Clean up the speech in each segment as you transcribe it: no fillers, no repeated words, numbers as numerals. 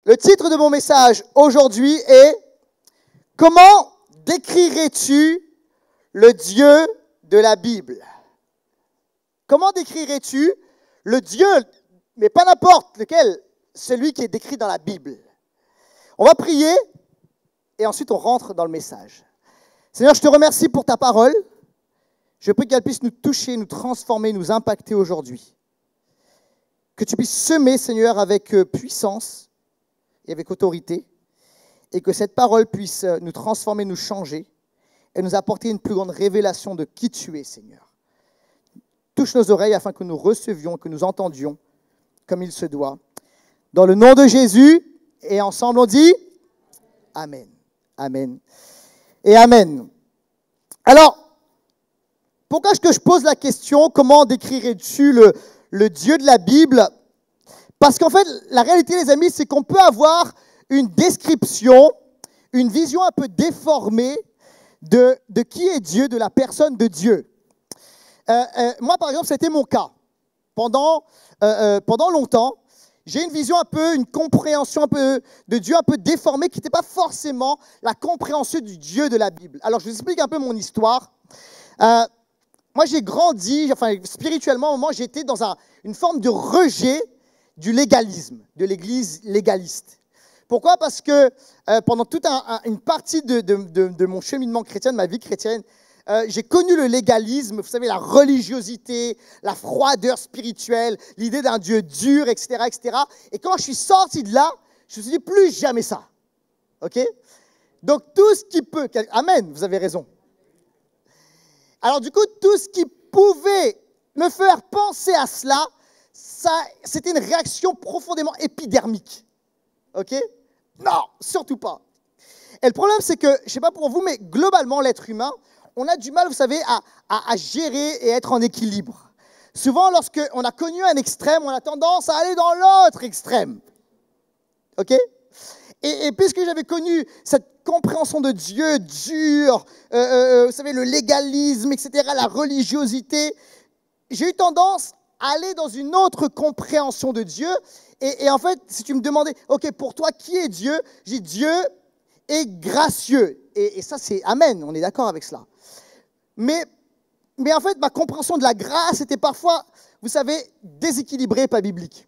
Le titre de mon message aujourd'hui est « Comment décrirais-tu le Dieu de la Bible ?» Comment décrirais-tu le Dieu, mais pas n'importe lequel, celui qui est décrit dans la Bible? On va prier et ensuite on rentre dans le message. Seigneur, je te remercie pour ta parole. Je prie qu'elle puisse nous toucher, nous transformer, nous impacter aujourd'hui. Que tu puisses semer, Seigneur, avec puissance et avec autorité, et que cette parole puisse nous transformer, nous changer, et nous apporter une plus grande révélation de qui tu es, Seigneur. Touche nos oreilles afin que nous recevions, que nous entendions comme il se doit. Dans le nom de Jésus, et ensemble on dit Amen. Amen. Et Amen. Alors, pourquoi est-ce que je pose la question, comment décrirais-tu le Dieu de la Bible? Parce qu'en fait, la réalité, les amis, c'est qu'on peut avoir une description, une vision un peu déformée de qui est Dieu, de la personne de Dieu. Moi, par exemple, c'était mon cas. Pendant longtemps, j'ai une vision un peu, une compréhension un peu de Dieu un peu déformée qui n'était pas forcément la compréhension du Dieu de la Bible. Alors, je vous explique un peu mon histoire. Moi, j'ai grandi, spirituellement, à un moment, j'étais dans une forme de rejet du légalisme, de l'Église légaliste. Pourquoi? Parce que pendant toute une partie de mon cheminement chrétien, de ma vie chrétienne, j'ai connu le légalisme, vous savez, la religiosité, la froideur spirituelle, l'idée d'un Dieu dur, etc., etc. Et quand je suis sorti de là, je me suis dit, plus jamais ça. OK? Donc, tout ce qui peut... Amen, vous avez raison. Alors, du coup, tout ce qui pouvait me faire penser à cela, c'était une réaction profondément épidermique. OK? Non, surtout pas. Et le problème, c'est que, je ne sais pas pour vous, mais globalement, l'être humain, on a du mal, vous savez, à gérer et être en équilibre. Souvent, lorsqu'on a connu un extrême, on a tendance à aller dans l'autre extrême. OK? Et puisque j'avais connu cette compréhension de Dieu dur, vous savez, le légalisme, etc., la religiosité, j'ai eu tendance à aller dans une autre compréhension de Dieu. Et en fait, si tu me demandais, OK, pour toi, qui est Dieu? J'ai dit, Dieu est gracieux. Et ça, c'est Amen, on est d'accord avec cela. Mais en fait, ma compréhension de la grâce était parfois, vous savez, déséquilibrée, pas biblique.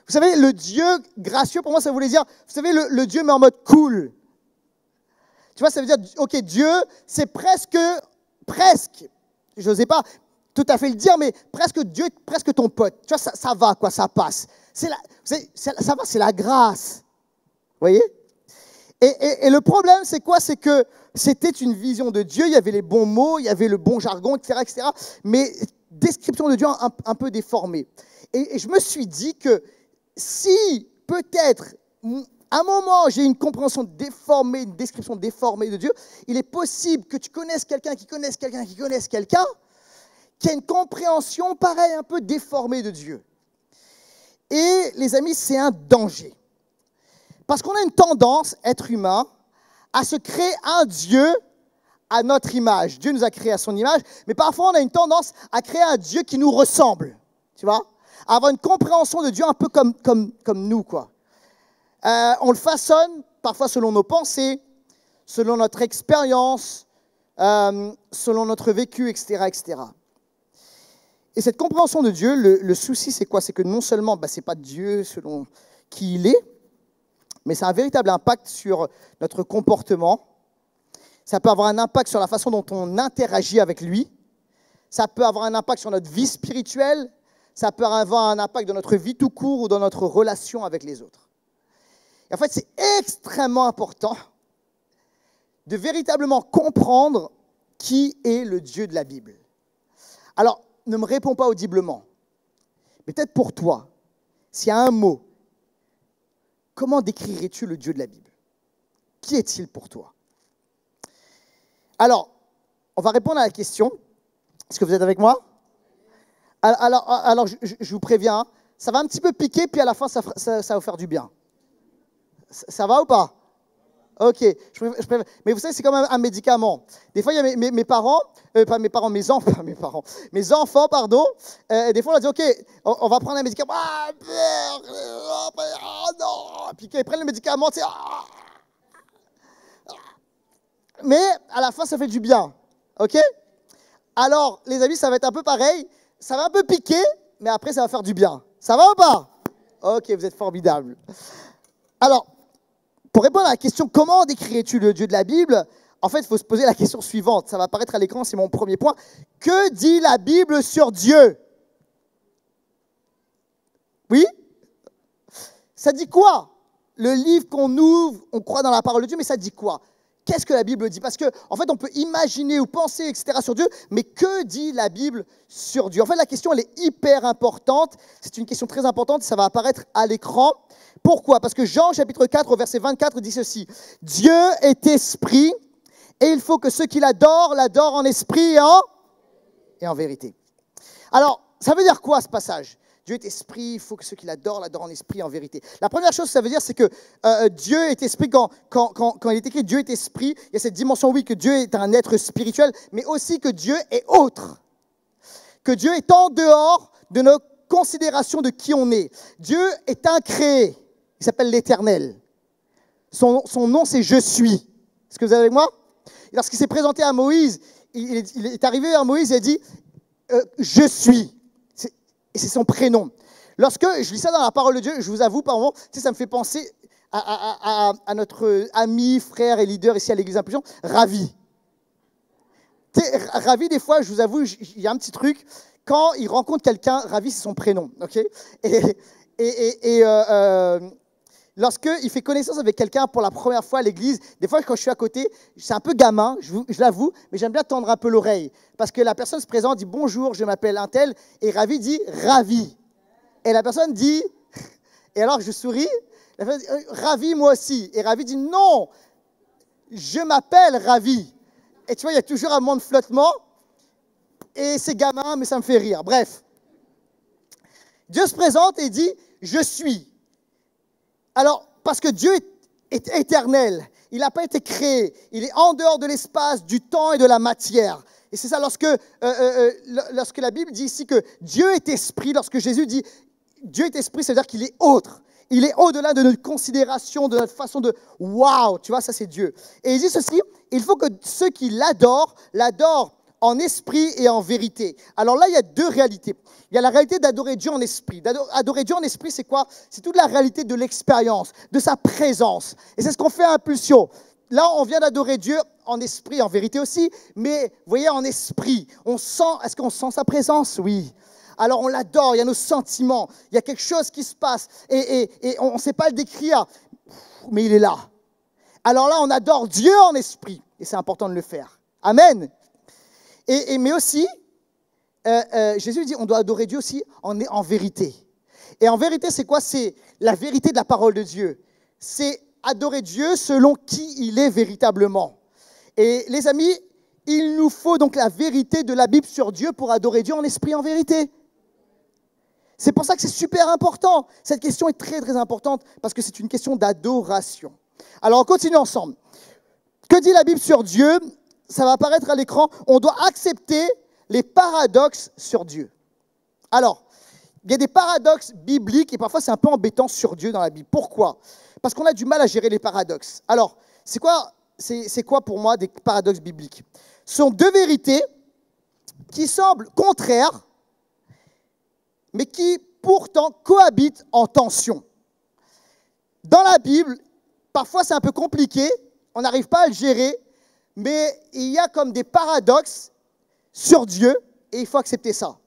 Vous savez, le Dieu gracieux, pour moi, ça voulait dire, vous savez, le Dieu, mais en mode cool. Tu vois, ça veut dire, OK, Dieu, c'est presque, je n'osais pas tout à fait le dire, mais presque Dieu, presque ton pote. Tu vois, ça va, quoi, ça passe. Ça va, c'est la grâce. Vous voyez? Et le problème, c'est quoi? C'est que c'était une vision de Dieu, il y avait les bons mots, il y avait le bon jargon, etc., etc., mais description de Dieu un peu déformée. Et je me suis dit que si peut-être, à un moment, j'ai une compréhension déformée, une description déformée de Dieu, il est possible que tu connaisses quelqu'un qui connaisse quelqu'un qui connaisse quelqu'un qui a une compréhension pareille, un peu déformée de Dieu. Et les amis, c'est un danger. Parce qu'on a une tendance, être humain, à se créer un Dieu à notre image. Dieu nous a créés à son image, mais parfois on a une tendance à créer un Dieu qui nous ressemble, tu vois, à avoir une compréhension de Dieu un peu comme nous, quoi. On le façonne parfois selon nos pensées, selon notre expérience, selon notre vécu, etc., etc. Et cette compréhension de Dieu, le souci, c'est quoi? C'est que non seulement, ce n'est pas Dieu selon qui il est, mais ça a un véritable impact sur notre comportement. Ça peut avoir un impact sur la façon dont on interagit avec lui. Ça peut avoir un impact sur notre vie spirituelle. Ça peut avoir un impact dans notre vie tout court ou dans notre relation avec les autres. Et en fait, c'est extrêmement important de véritablement comprendre qui est le Dieu de la Bible. Alors, ne me réponds pas audiblement, mais peut-être pour toi, s'il y a un mot, comment décrirais-tu le Dieu de la Bible? Qui est-il pour toi? Alors, on va répondre à la question. Est-ce que vous êtes avec moi? Alors je vous préviens, ça va un petit peu piquer, puis à la fin, ça va vous faire du bien. Ça va ou pas? Ok, mais vous savez, c'est comme un médicament. Des fois, il y a mes parents, mes enfants, pardon. Des fois, on leur dit, ok, on va prendre un médicament. non. Puis quand ils prennent le médicament, c'est mais à la fin, ça fait du bien. OK? Alors, les amis, ça va être un peu pareil. Ça va un peu piquer, mais après, ça va faire du bien. Ça va ou pas? OK, vous êtes formidables. Alors, pour répondre à la question, comment décrirais-tu le Dieu de la Bible? En fait, il faut se poser la question suivante. Ça va apparaître à l'écran, c'est mon premier point. Que dit la Bible sur Dieu? Oui? Ça dit quoi? Le livre qu'on ouvre, on croit dans la parole de Dieu, mais ça dit quoi? Qu'est-ce que la Bible dit? Parce qu'en fait, on peut imaginer ou penser, etc., sur Dieu, mais que dit la Bible sur Dieu? En fait, la question, elle est hyper importante. C'est une question très importante, ça va apparaître à l'écran. Pourquoi? Parce que Jean, chapitre 4, verset 24, dit ceci. Dieu est esprit, et il faut que ceux qui l'adorent en esprit et en vérité. Alors, ça veut dire quoi, ce passage? Dieu est esprit, il faut que ceux qui l'adorent en esprit et en vérité. La première chose que ça veut dire, c'est que Dieu est esprit. Quand il est écrit Dieu est esprit, il y a cette dimension, oui, que Dieu est un être spirituel, mais aussi que Dieu est autre. Que Dieu est en dehors de nos considérations de qui on est. Dieu est incréé. Il s'appelle l'Éternel. Son nom, c'est « Je suis ». Est-ce que vous êtes avec moi? Lorsqu'il s'est présenté à Moïse, il est arrivé à Moïse et a dit « Je suis ». Et c'est son prénom. Lorsque je lis ça dans la parole de Dieu, je vous avoue, par moment, ça me fait penser à notre ami, frère et leader ici à l'Église Impulsion, Ravi. Ravi, des fois, je vous avoue, il y a un petit truc. Quand il rencontre quelqu'un, Ravi, c'est son prénom. Okay, lorsqu'il fait connaissance avec quelqu'un pour la première fois à l'église, des fois, quand je suis à côté, c'est un peu gamin, je l'avoue, mais j'aime bien tendre un peu l'oreille. Parce que la personne se présente, dit « Bonjour, je m'appelle un tel », et Ravi dit « Ravi ». Et la personne dit, et alors je souris, la personne dit « Ravi, moi aussi ». Et Ravi dit « Non, je m'appelle Ravi ». Et tu vois, il y a toujours un moment de flottement, et c'est gamin, mais ça me fait rire. Bref, Dieu se présente et dit « Je suis ». Alors, parce que Dieu est éternel, il n'a pas été créé, il est en dehors de l'espace, du temps et de la matière. Et c'est ça, lorsque la Bible dit ici que Dieu est esprit, lorsque Jésus dit Dieu est esprit, ça veut dire qu'il est autre. Il est au-delà de notre considération, de notre façon de « waouh », tu vois, ça c'est Dieu. Et il dit ceci, il faut que ceux qui l'adorent en esprit et en vérité. Alors là, il y a deux réalités. Il y a la réalité d'adorer Dieu en esprit. Adorer Dieu en esprit, c'est quoi? C'est toute la réalité de l'expérience, de sa présence. Et c'est ce qu'on fait à Impulsion. Là, on vient d'adorer Dieu en esprit, en vérité aussi, mais vous voyez, en esprit. Est-ce qu'on sent sa présence? Oui. Alors on l'adore, il y a nos sentiments, il y a quelque chose qui se passe, et on ne sait pas le décrire, mais il est là. Alors là, on adore Dieu en esprit, et c'est important de le faire. Amen. Mais aussi, Jésus dit, on doit adorer Dieu aussi en vérité. Et en vérité, c'est quoi? C'est la vérité de la parole de Dieu. C'est adorer Dieu selon qui il est véritablement. Et les amis, il nous faut donc la vérité de la Bible sur Dieu pour adorer Dieu en esprit, en vérité. C'est pour ça que c'est super important. Cette question est très, très importante parce que c'est une question d'adoration. Alors, on continue ensemble. Que dit la Bible sur Dieu? Ça va apparaître à l'écran. On doit accepter les paradoxes sur Dieu. Alors, il y a des paradoxes bibliques et parfois c'est un peu embêtant sur Dieu dans la Bible. Pourquoi? Parce qu'on a du mal à gérer les paradoxes. Alors, c'est quoi pour moi des paradoxes bibliques? Ce sont deux vérités qui semblent contraires, mais qui pourtant cohabitent en tension. Dans la Bible, parfois c'est un peu compliqué, on n'arrive pas à le gérer, mais il y a comme des paradoxes sur Dieu et il faut accepter ça.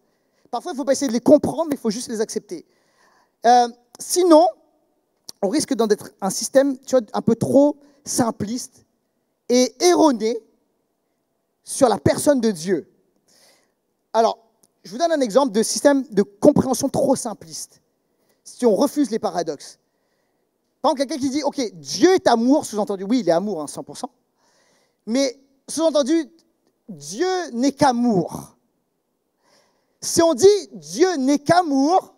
Parfois, il ne faut pas essayer de les comprendre, mais il faut juste les accepter. Sinon, on risque d'en être un système un peu trop simpliste et erroné sur la personne de Dieu. Alors, je vous donne un exemple de système de compréhension trop simpliste, si on refuse les paradoxes. Par exemple, quelqu'un qui dit, OK, Dieu est amour, sous-entendu, oui, il est amour, 100%, mais sous-entendu, Dieu n'est qu'amour. Si on dit Dieu n'est qu'amour,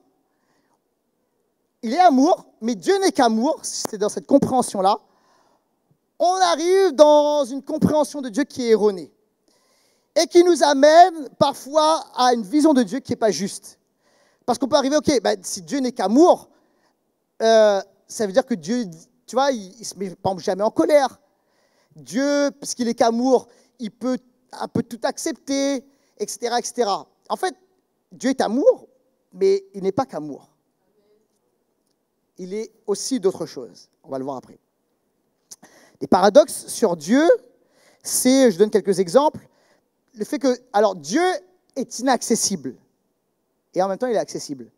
il est amour, mais Dieu n'est qu'amour, c'est dans cette compréhension-là, on arrive dans une compréhension de Dieu qui est erronée et qui nous amène parfois à une vision de Dieu qui n'est pas juste. Parce qu'on peut arriver, OK, si Dieu n'est qu'amour, ça veut dire que Dieu, tu vois, il se met par exemple, jamais en colère. Dieu, puisqu'il est qu'amour, il peut un peu tout accepter, etc., etc. En fait, Dieu est amour, mais il n'est pas qu'amour. Il est aussi d'autres choses. On va le voir après. Les paradoxes sur Dieu, c'est, je donne quelques exemples, le fait que, alors Dieu est inaccessible, et en même temps il est accessible.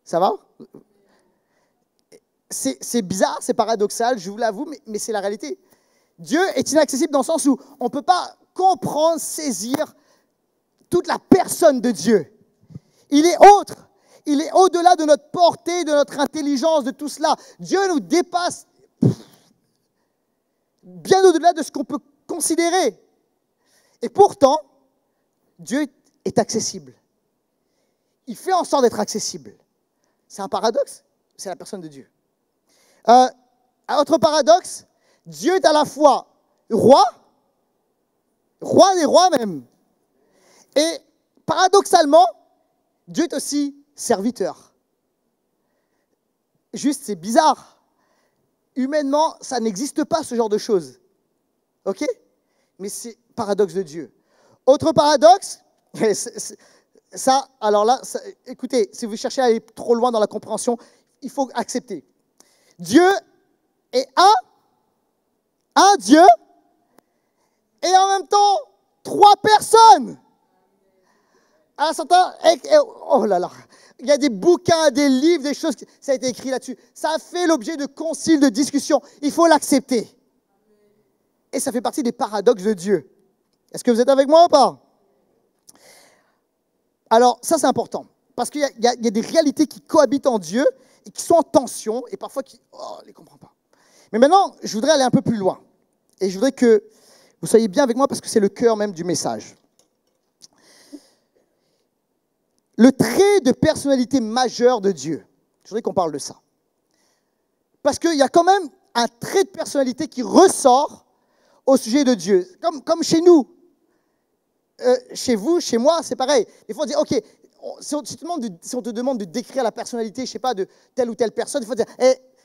Ça va? C'est bizarre, c'est paradoxal, je vous l'avoue, mais c'est la réalité. Dieu est inaccessible dans le sens où on ne peut pas comprendre, saisir toute la personne de Dieu. Il est autre, il est au-delà de notre portée, de notre intelligence, de tout cela. Dieu nous dépasse bien au-delà de ce qu'on peut considérer. Et pourtant, Dieu est accessible. Il fait en sorte d'être accessible. C'est un paradoxe, c'est la personne de Dieu. Un autre paradoxe, Dieu est à la fois roi des rois même, et paradoxalement, Dieu est aussi serviteur. Juste, c'est bizarre. Humainement, ça n'existe pas ce genre de choses. Ok? Mais c'est paradoxe de Dieu. Autre paradoxe, ça, alors là, ça, écoutez, si vous cherchez à aller trop loin dans la compréhension, il faut accepter. Dieu est un Dieu, et en même temps, 3 personnes. À certains, oh là là, il y a des bouquins, des livres, des choses, ça a été écrit là-dessus. Ça a fait l'objet de conciles, de discussions. Il faut l'accepter. Et ça fait partie des paradoxes de Dieu. Est-ce que vous êtes avec moi ou pas? Alors, ça c'est important, parce qu'il y a des réalités qui cohabitent en Dieu et qui sont en tension, et parfois on ne les comprend pas. Mais maintenant, je voudrais aller un peu plus loin. Et je voudrais que vous soyez bien avec moi, parce que c'est le cœur même du message. Le trait de personnalité majeur de Dieu. Je voudrais qu'on parle de ça. Parce qu'il y a quand même un trait de personnalité qui ressort au sujet de Dieu. Comme chez nous. Chez vous, chez moi, c'est pareil. Des fois, on dit, OK, si on te demande de décrire la personnalité, je ne sais pas, de telle ou telle personne, il faut dire,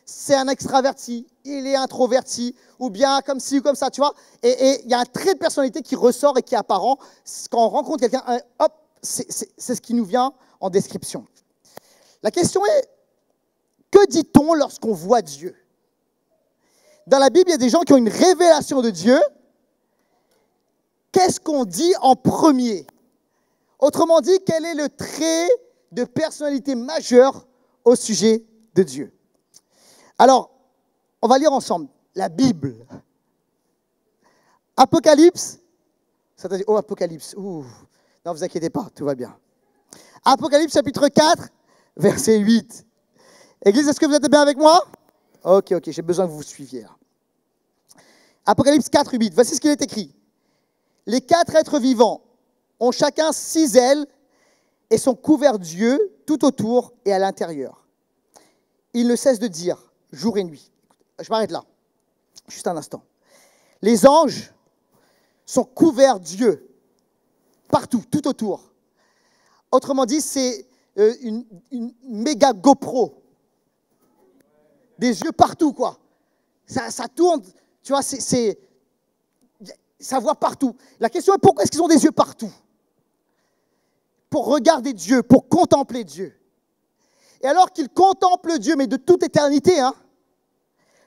c'est un extraverti, il est introverti, ou bien comme ci ou comme ça, tu vois. Et il y a un trait de personnalité qui ressort et qui est apparent. Quand on rencontre quelqu'un, hop, c'est ce qui nous vient en description. La question est, que dit-on lorsqu'on voit Dieu? Dans la Bible, il y a des gens qui ont une révélation de Dieu. Qu'est-ce qu'on dit en premier? Autrement dit, quel est le trait de personnalité majeur au sujet de Dieu? Alors, on va lire ensemble la Bible. Apocalypse. Ça t'a dit, oh, Apocalypse. Ouh. Non, vous inquiétez pas, tout va bien. Apocalypse chapitre 4, verset 8. Église, est-ce que vous êtes bien avec moi? Ok, j'ai besoin que vous suiviez. Là. Apocalypse 4, 8. Voici ce qu'il est écrit. Les 4 êtres vivants ont chacun 6 ailes et sont couverts d'yeux tout autour et à l'intérieur. Ils ne cessent de dire jour et nuit. Je m'arrête là, juste un instant. Les anges sont couverts d'yeux partout, tout autour. Autrement dit, c'est une méga GoPro. Des yeux partout, quoi. Ça tourne, tu vois, ça voit partout. La question est pourquoi est-ce qu'ils ont des yeux partout? Pour regarder Dieu, pour contempler Dieu. Et alors qu'ils contemplent Dieu, mais de toute éternité,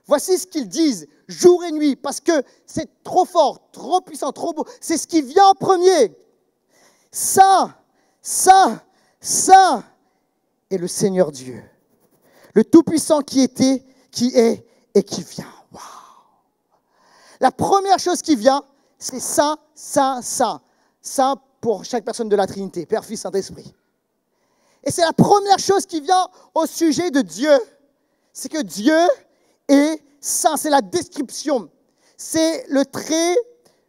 voici ce qu'ils disent jour et nuit, parce que c'est trop fort, trop puissant, trop beau. C'est ce qui vient en premier. Saint, Saint, Saint est le Seigneur Dieu, le Tout-Puissant qui était, qui est et qui vient. Wow. La première chose qui vient, c'est Saint, Saint, Saint. Saint pour chaque personne de la Trinité, Père, Fils, Saint-Esprit. Et c'est la première chose qui vient au sujet de Dieu. C'est que Dieu est saint. C'est la description. C'est le trait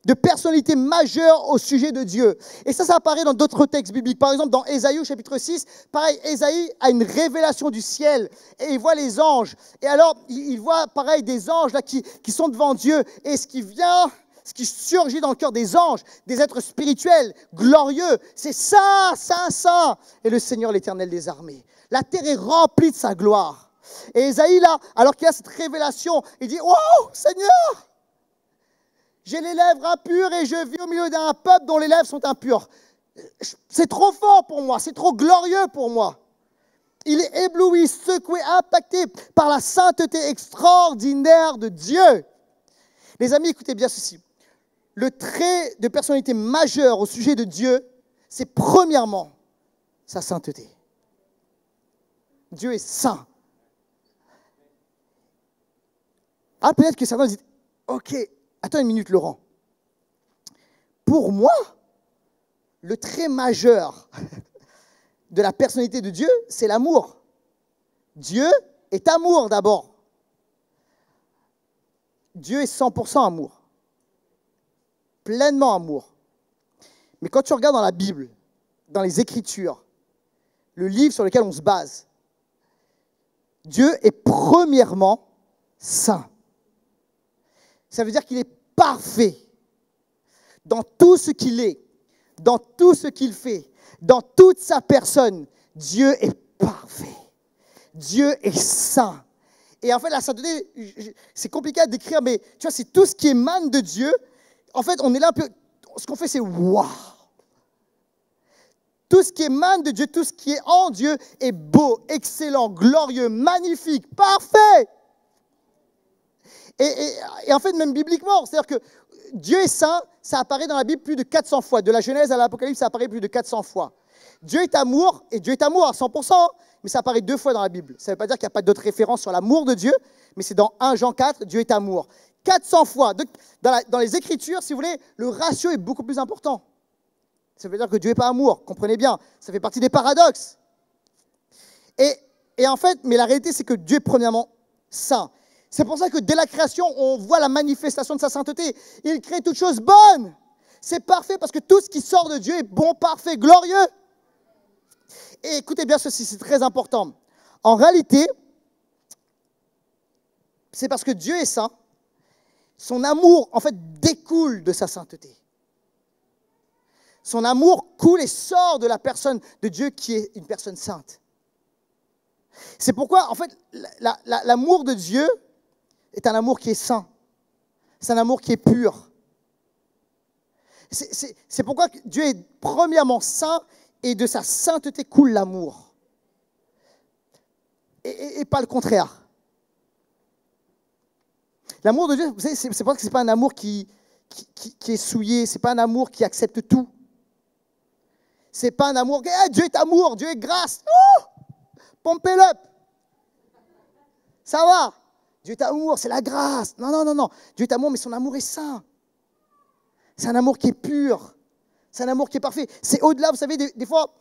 de personnalité majeure au sujet de Dieu. Et ça apparaît dans d'autres textes bibliques. Par exemple, dans Ésaïe, chapitre 6, pareil, Ésaïe a une révélation du ciel et il voit les anges. Et alors, il voit, pareil, des anges là, qui sont devant Dieu. Et ce qui vient, ce qui surgit dans le cœur des anges, des êtres spirituels, glorieux. C'est ça, saint, saint. Et le Seigneur, l'Éternel des armées. La terre est remplie de sa gloire. Et Ésaïe, là, alors qu'il a cette révélation, il dit, « Wow, Seigneur, j'ai les lèvres impures et je vis au milieu d'un peuple dont les lèvres sont impures. C'est trop fort pour moi, c'est trop glorieux pour moi. » Il est ébloui, secoué, impacté par la sainteté extraordinaire de Dieu. Les amis, écoutez bien ceci. Le trait de personnalité majeur au sujet de Dieu, c'est premièrement sa sainteté. Dieu est saint. Ah, peut-être que certains disent, ok, attends une minute, Laurent. Pour moi, le trait majeur de la personnalité de Dieu, c'est l'amour. Dieu est amour d'abord. Dieu est 100% amour. Pleinement amour. Mais quand tu regardes dans la Bible, dans les Écritures, le livre sur lequel on se base, Dieu est premièrement saint. Ça veut dire qu'il est parfait dans tout ce qu'il est, dans tout ce qu'il fait, dans toute sa personne. Dieu est parfait. Dieu est saint. Et en fait, la sainteté, c'est compliqué à décrire, mais tu vois, c'est tout ce qui émane de Dieu. En fait, on est là un peu, ce qu'on fait, c'est waouh. Tout ce qui émane de Dieu, tout ce qui est en Dieu est beau, excellent, glorieux, magnifique, parfait. Et en fait, même bibliquement, c'est-à-dire que Dieu est saint, ça apparaît dans la Bible plus de 400 fois. De la Genèse à l'Apocalypse, ça apparaît plus de 400 fois. Dieu est amour, et Dieu est amour à 100%, mais ça apparaît 2 fois dans la Bible. Ça ne veut pas dire qu'il n'y a pas d'autres références sur l'amour de Dieu, mais c'est dans 1 Jean 4, Dieu est amour. 400 fois. Dans les Écritures, si vous voulez, le ratio est beaucoup plus important. Ça veut dire que Dieu n'est pas amour, comprenez bien. Ça fait partie des paradoxes. Et en fait, mais la réalité, c'est que Dieu est premièrement saint. C'est pour ça que dès la création, on voit la manifestation de sa sainteté. Il crée toutes choses bonnes. C'est parfait parce que tout ce qui sort de Dieu est bon, parfait, glorieux. Et écoutez bien ceci, c'est très important. En réalité, c'est parce que Dieu est saint, son amour, en fait, découle de sa sainteté. Son amour coule et sort de la personne de Dieu qui est une personne sainte. C'est pourquoi, en fait, l'amour de Dieu est un amour qui est saint. C'est un amour qui est pur. C'est pourquoi Dieu est premièrement saint et de sa sainteté coule l'amour. Et pas le contraire. L'amour de Dieu, vous savez, c'est pas que ce n'est pas un amour qui est souillé, ce n'est pas un amour qui accepte tout. Ce n'est pas un amour, hey, Dieu est amour, Dieu est grâce. Oh, pump it up. Ça va. Dieu est amour, c'est la grâce. Non, non, non, non. Dieu est amour, mais son amour est saint. C'est un amour qui est pur. C'est un amour qui est parfait. C'est au-delà, vous savez, des fois,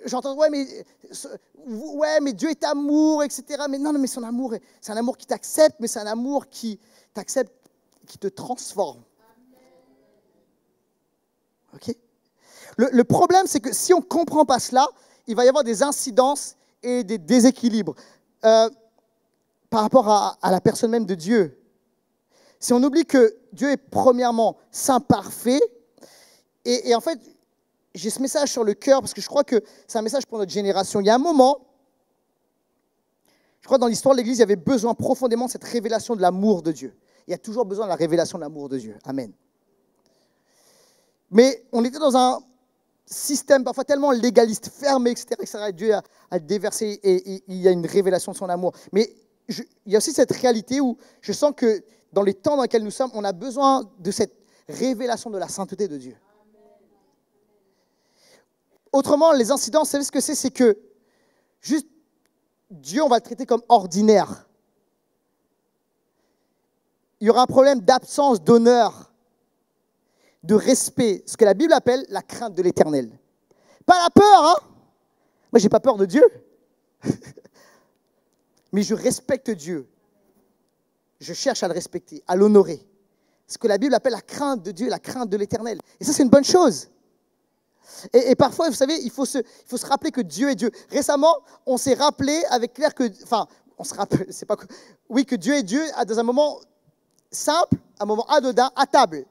j'entends, ouais, mais Dieu est amour, etc. Mais non, non, mais son amour, c'est un amour qui t'accepte, mais c'est un amour qui t'accepte, qui te transforme. OK? Le problème, c'est que si on ne comprend pas cela, il va y avoir des incidences et des déséquilibres par rapport à la personne même de Dieu. Si on oublie que Dieu est premièrement saint, parfait, et en fait, j'ai ce message sur le cœur parce que je crois que c'est un message pour notre génération. Il y a un moment, je crois que dans l'histoire de l'Église, il y avait besoin profondément de cette révélation de l'amour de Dieu. Il y a toujours besoin de la révélation de l'amour de Dieu. Amen. Mais on était dans un système parfois tellement légaliste, fermé, etc. Dieu a déversé et il y a une révélation de son amour. Mais il y a aussi cette réalité où je sens que dans les temps dans lesquels nous sommes, on a besoin de cette révélation de la sainteté de Dieu. Autrement, les incidents, vous savez ce que c'est? C'est que juste Dieu, on va le traiter comme ordinaire. Il y aura un problème d'absence d'honneur, de respect, ce que la Bible appelle la crainte de l'Éternel. Pas la peur, hein? Moi, je n'ai pas peur de Dieu. Mais je respecte Dieu. Je cherche à le respecter, à l'honorer. Ce que la Bible appelle la crainte de Dieu, la crainte de l'Éternel. Et ça, c'est une bonne chose. Et parfois, vous savez, il faut se rappeler que Dieu est Dieu. Récemment, on s'est rappelé avec Claire que, on se rappelle, c'est pas, oui, que Dieu est Dieu dans un moment simple, un moment anodin, à table.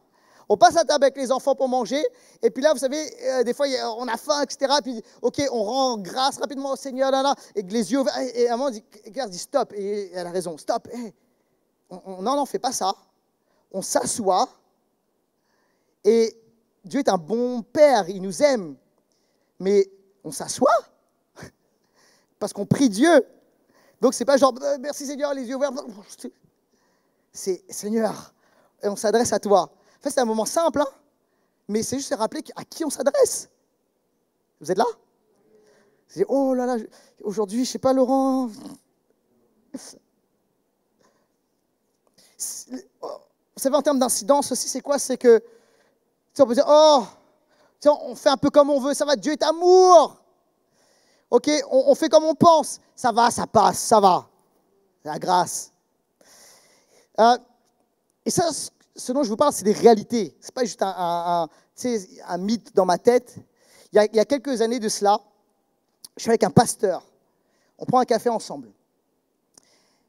On passe à table avec les enfants pour manger, et puis là, vous savez, des fois, on a faim, etc. Puis, OK, on rend grâce rapidement au Seigneur, là, et que les yeux ouverts, et à un moment, on dit stop, et elle a raison, stop. Non, fais pas ça. On s'assoit, et Dieu est un bon Père, il nous aime, mais on s'assoit parce qu'on prie Dieu. Donc, c'est pas genre, merci Seigneur, les yeux ouverts. C'est Seigneur, et on s'adresse à toi. En fait, c'est un moment simple, hein, mais c'est juste se rappeler à qui on s'adresse. Vous êtes là? C'est, oh là là, aujourd'hui, je ne sais pas, Laurent. Vous savez, en termes d'incidence aussi, c'est quoi? C'est que, on peut dire, oh, on fait un peu comme on veut, ça va, Dieu est amour. Ok, on fait comme on pense, ça va, ça passe, ça va. La grâce. Et ça, ce dont je vous parle, c'est des réalités. Ce n'est pas juste un mythe dans ma tête. Il y a quelques années de cela, je suis avec un pasteur. On prend un café ensemble.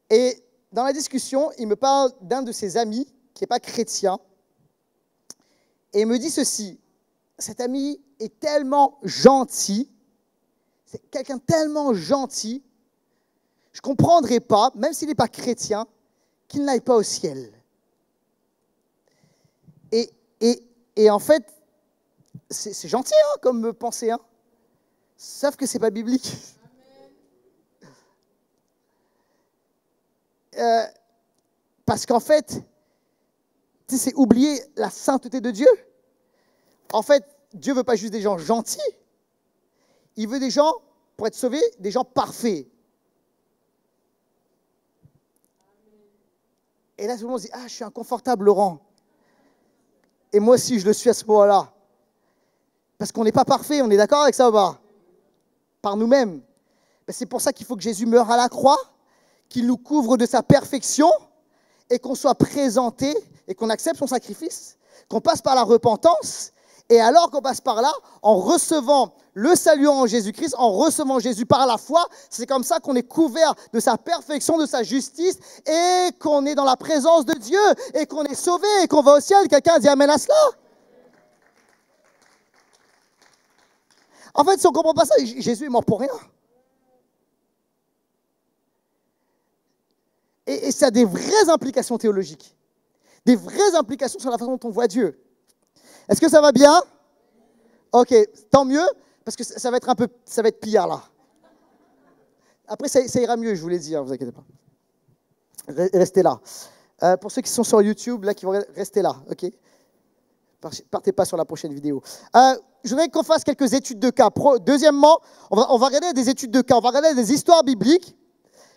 Et dans la discussion, il me parle d'un de ses amis qui n'est pas chrétien. Et il me dit ceci, cet ami est tellement gentil, c'est quelqu'un tellement gentil, je ne comprendrais pas, même s'il n'est pas chrétien, qu'il n'aille pas au ciel. Et en fait, c'est gentil comme pensée, hein, sauf que ce n'est pas biblique. Parce qu'en fait, c'est oublier la sainteté de Dieu. En fait, Dieu ne veut pas juste des gens gentils, il veut des gens, pour être sauvés, des gens parfaits. Et là, tout le monde se dit, je suis inconfortable, Laurent. Et moi aussi, je le suis à ce moment-là. Parce qu'on n'est pas parfait, on est d'accord avec ça ou pas? Par nous-mêmes. C'est pour ça qu'il faut que Jésus meure à la croix, qu'il nous couvre de sa perfection, et qu'on soit présenté, et qu'on accepte son sacrifice, qu'on passe par la repentance, et alors qu'on passe par là, en recevant le salut en Jésus-Christ, en recevant Jésus par la foi, c'est comme ça qu'on est couvert de sa perfection, de sa justice, et qu'on est dans la présence de Dieu, et qu'on est sauvé, et qu'on va au ciel. Quelqu'un dit amen à cela? En fait, si on ne comprend pas ça, Jésus est mort pour rien. Et ça a des vraies implications théologiques, des vraies implications sur la façon dont on voit Dieu. Est-ce que ça va bien? Ok, tant mieux, parce que ça va être pire là. Après, ça ira mieux, je vous l'ai dit, ne vous inquiétez pas. Restez là. Pour ceux qui sont sur YouTube, là, qui vont rester là, ok? Partez pas sur la prochaine vidéo. Je voudrais qu'on fasse quelques études de cas. Deuxièmement, on va regarder des études de cas, on va regarder des histoires bibliques,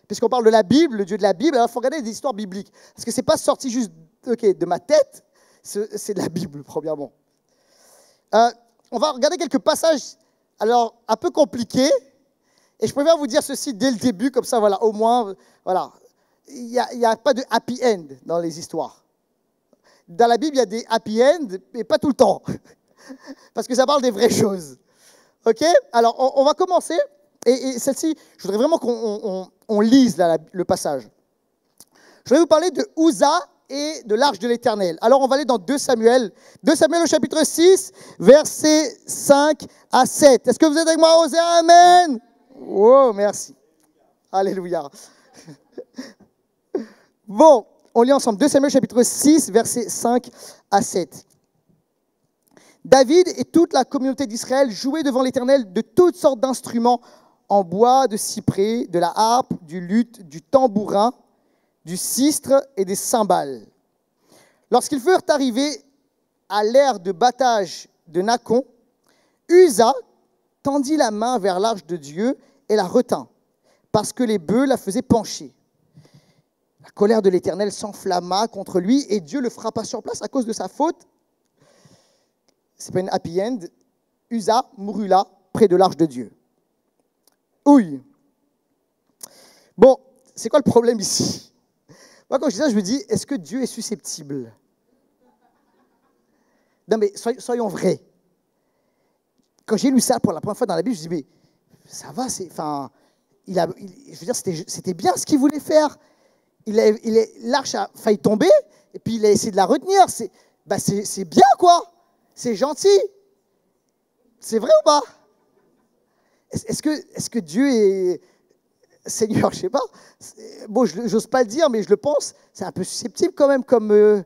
puisqu'on parle de la Bible, le Dieu de la Bible, alors il faut regarder des histoires bibliques. Parce que ce n'est pas sorti juste de ma tête, c'est de la Bible, premièrement. On va regarder quelques passages, alors un peu compliqués, et je préfère vous dire ceci dès le début, comme ça, voilà, au moins, voilà, il n'y a pas de happy end dans les histoires. Dans la Bible, il y a des happy end, mais pas tout le temps, parce que ça parle des vraies choses. Ok? Alors, on va commencer, et celle-ci, je voudrais vraiment qu'on lise là, le passage. Je vais vous parler de Uza et de l'arche de l'Éternel. Alors, on va aller dans 2 Samuel. 2 Samuel au chapitre 6, versets 5 à 7. Est-ce que vous êtes avec moi? Osez amen. Oh, merci. Alléluia. Bon, on lit ensemble 2 Samuel chapitre 6, versets 5 à 7. David et toute la communauté d'Israël jouaient devant l'Éternel de toutes sortes d'instruments en bois, de cyprès, de la harpe, du luth, du tambourin, du sistre et des cymbales. Lorsqu'ils furent arrivés à l'ère de battage de Nacon, Uza tendit la main vers l'arche de Dieu et la retint, parce que les bœufs la faisaient pencher. La colère de l'Éternel s'enflamma contre lui et Dieu le frappa sur place à cause de sa faute. C'est pas une happy end. Uza mourut là, près de l'arche de Dieu. Ouille. Bon, c'est quoi le problème ici? Moi, quand je dis ça, je me dis, est-ce que Dieu est susceptible? Non, mais soyons vrais. Quand j'ai lu ça pour la première fois dans la Bible, je me dis, mais ça va, je veux dire, c'était bien ce qu'il voulait faire. L'arche a failli tomber, et puis il a essayé de la retenir. bah c'est bien, quoi. C'est gentil. C'est vrai ou pas? Est-ce que Dieu est Seigneur, je sais pas. Bon, j'ose pas le dire, mais je le pense. C'est un peu susceptible quand même comme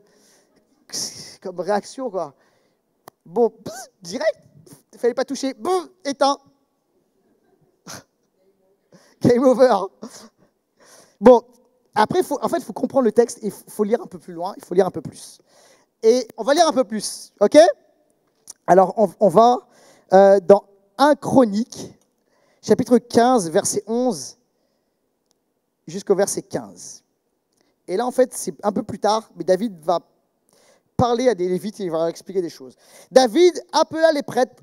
réaction, quoi. Bon, direct, il fallait pas toucher. Éteint. Game over. Bon, après, en fait, il faut comprendre le texte et il faut lire un peu plus loin, il faut lire un peu plus. Et on va lire un peu plus, ok? Alors, on va dans 1 Chronique, chapitre 15, verset 11, jusqu'au verset 15. Et là, en fait, c'est un peu plus tard, mais David va parler à des Lévites et il va leur expliquer des choses. David appela les prêtres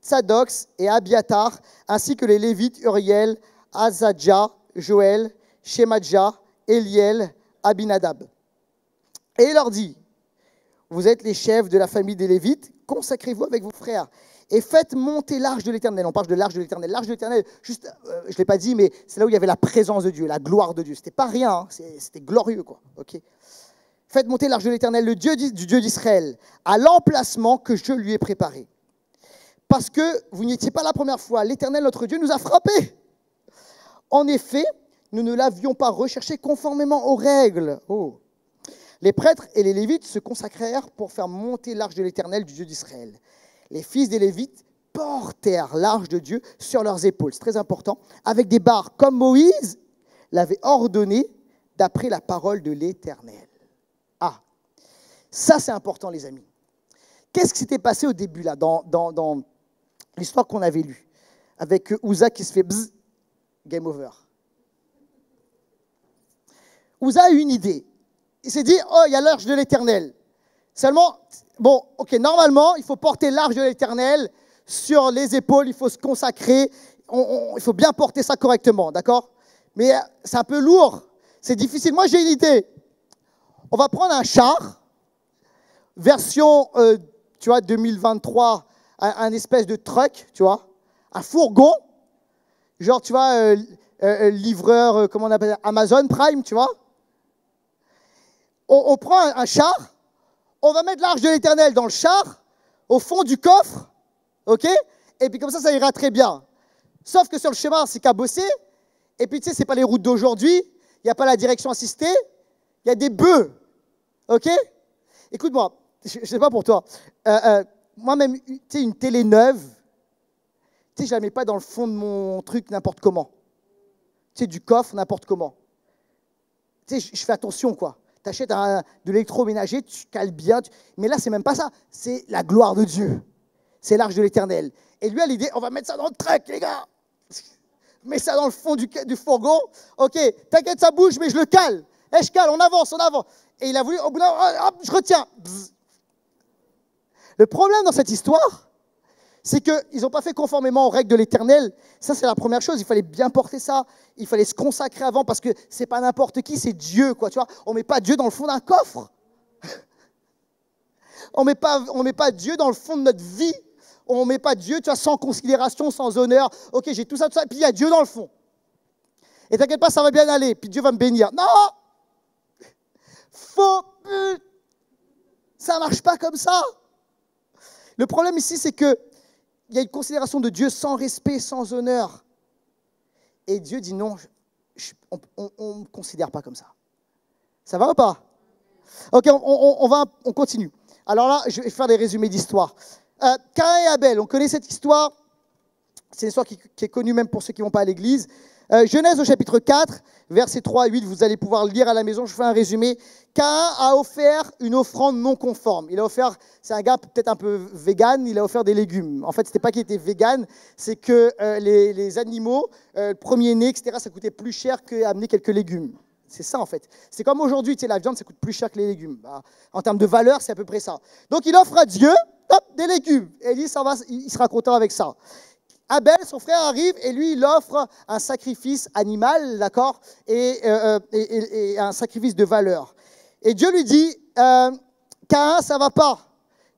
Tsadoc et Abiatar, ainsi que les Lévites Uriel, Azadja, Joël, Shemadja, Eliel, Abinadab. Et il leur dit, vous êtes les chefs de la famille des Lévites, consacrez-vous avec vos frères et faites monter l'arche de l'Éternel. On parle de l'arche de l'Éternel. L'arche de l'Éternel, juste, je ne l'ai pas dit, mais c'est là où il y avait la présence de Dieu, la gloire de Dieu. C'était pas rien, hein, c'était glorieux, quoi. Ok. Faites monter l'arche de l'Éternel, le Dieu du Dieu d'Israël, à l'emplacement que je lui ai préparé. Parce que vous n'y étiez pas la première fois. L'Éternel, notre Dieu, nous a frappés. En effet, nous ne l'avions pas recherché conformément aux règles. Oh. Les prêtres et les Lévites se consacrèrent pour faire monter l'arche de l'Éternel, du Dieu d'Israël. Les fils des Lévites portèrent l'arche de Dieu sur leurs épaules, c'est très important, avec des barres, comme Moïse l'avait ordonné d'après la parole de l'Éternel. Ah, ça c'est important, les amis. Qu'est-ce qui s'était passé au début, là, dans l'histoire qu'on avait lue, avec Uza qui se fait bzz, game over. Uza a eu une idée. Il s'est dit, oh, il y a l'arche de l'Éternel. Seulement, bon, ok, normalement, il faut porter l'arche de l'Éternel sur les épaules, il faut se consacrer, il faut bien porter ça correctement, d'accord? Mais c'est un peu lourd, c'est difficile. Moi, j'ai une idée. On va prendre un char, version, tu vois, 2023, un espèce de truck, tu vois, un fourgon, genre, tu vois, livreur, comment on appelle ça, Amazon Prime, tu vois. On prend un char, on va mettre l'arche de l'Éternel dans le char, au fond du coffre, ok? Et puis comme ça ira très bien. Sauf que sur le chemin, c'est cabossé, et puis tu sais, c'est pas les routes d'aujourd'hui, il n'y a pas la direction assistée, il y a des bœufs, ok? Écoute-moi, je ne sais pas pour toi, moi-même, tu sais, une télé neuve, tu sais, je ne la mets pas dans le fond de mon truc n'importe comment. Tu sais, du coffre n'importe comment. Tu sais, je fais attention, quoi. Tu achètes de l'électroménager, tu cales bien. Mais là, c'est même pas ça. C'est la gloire de Dieu. C'est l'arche de l'Éternel. Et lui a l'idée, on va mettre ça dans le truck, les gars. Mets ça dans le fond du fourgon. Ok, t'inquiète, ça bouge, mais je le cale. Et je cale, on avance, on avance. Et il a voulu, au bout d'un, hop, je retiens. Bzz. Le problème dans cette histoire, c'est qu'ils n'ont pas fait conformément aux règles de l'Éternel. Ça, c'est la première chose. Il fallait bien porter ça. Il fallait se consacrer avant parce que c'est pas n'importe qui, c'est Dieu, quoi. Tu vois, on met pas Dieu dans le fond d'un coffre. On met pas Dieu dans le fond de notre vie. On met pas Dieu, tu vois, sans considération, sans honneur. Ok, j'ai tout ça, et puis il y a Dieu dans le fond. Et t'inquiète pas, ça va bien aller. Puis Dieu va me bénir. Non, faux but. Ça marche pas comme ça. Le problème ici, c'est que il y a une considération de Dieu sans respect, sans honneur. Et Dieu dit non, on ne me considère pas comme ça. Ça va ou pas? Ok, on continue. Alors là, je vais faire des résumés d'histoire. Caïn et Abel, on connaît cette histoire. C'est une histoire qui est connue même pour ceux qui ne vont pas à l'église. Genèse au chapitre 4, versets 3 à 8, vous allez pouvoir le lire à la maison, je fais un résumé. Caïn a offert une offrande non conforme. Il a offert, c'est un gars peut-être un peu vegan, il a offert des légumes. En fait, ce n'était pas qu'il était vegan, c'est que les animaux, le premier-né, etc., ça coûtait plus cher qu'amener quelques légumes. C'est ça en fait. C'est comme aujourd'hui, tu sais, la viande, ça coûte plus cher que les légumes. Bah, en termes de valeur, c'est à peu près ça. Donc il offre à Dieu, hop, des légumes. Et il dit, il sera content avec ça. Abel, son frère, arrive et lui, il offre un sacrifice animal, d'accord, et un sacrifice de valeur. Et Dieu lui dit, Caïn, ça va pas.